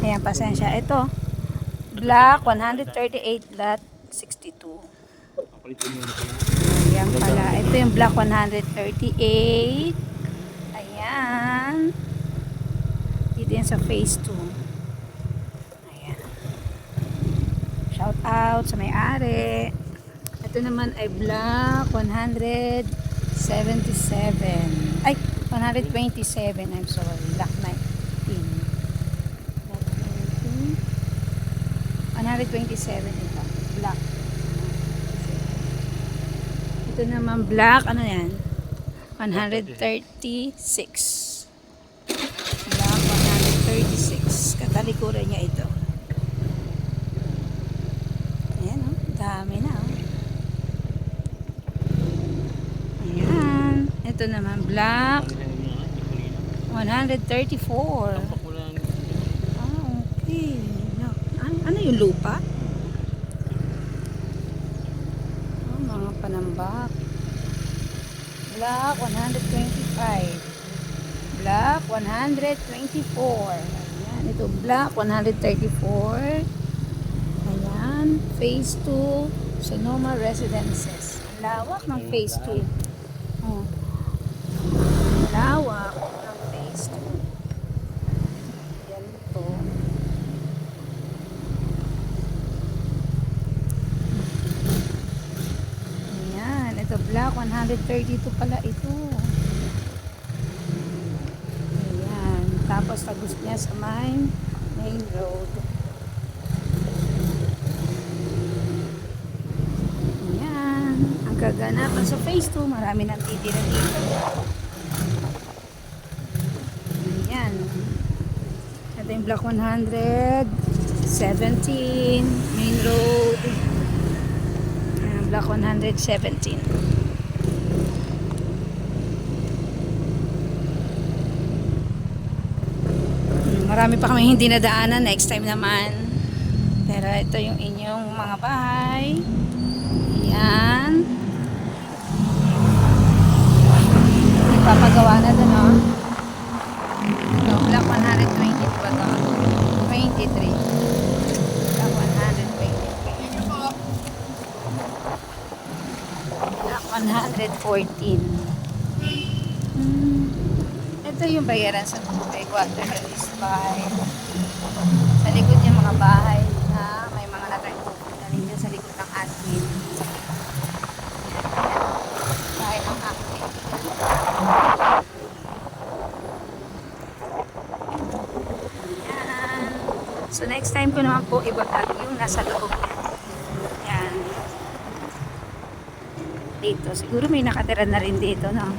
Ayan, pasensya. Ito, black 138 lot 62. Ayan pala. Ito yung black 138. Ayan. Dito yan sa phase 2. Ayan. Shout out sa may-ari. Ito naman ay black 177. Ay, 127. I'm sorry. Black 19. 127 ito. Black. Ito naman black. Ano yan? 136. Black 136. Katalikuran niya ito. Ayan o. Dami na o. Ayan. Ito naman black 134. Okay. Ano yung lupa? Oh, mga panambak. Black 125. Black 124. Ayan, ito black 134. Ayan, phase 2 Sonoma Residences. Lawak ng phase 2. Oh. Lawak ng phase 2. Yan ito. Ito black 132 pala ito. Ayan. Tapos tagos niya sa main road. Ayan. Ang kaganapan sa phase 2. Marami nang titira dito. Ayan. Ito yung black 117 main road. Black 117. Marami pa kami hindi nadaanan. Next time naman. Pero ito yung inyong mga bahay. Ayan. Ipapagawa na doon, oh. Ito, black 120 pa to. 23. Black 114. Ito yung bayaran sa tubig, water release pipe. Sa likod niya mga bahay na may mga natagpuan na rin sa likod ng admin. Bahay ng admin. Ayan. So next time ko naman po ibagag yung nasa loob. Yan. Dito. Siguro may nakatira na rin dito, no?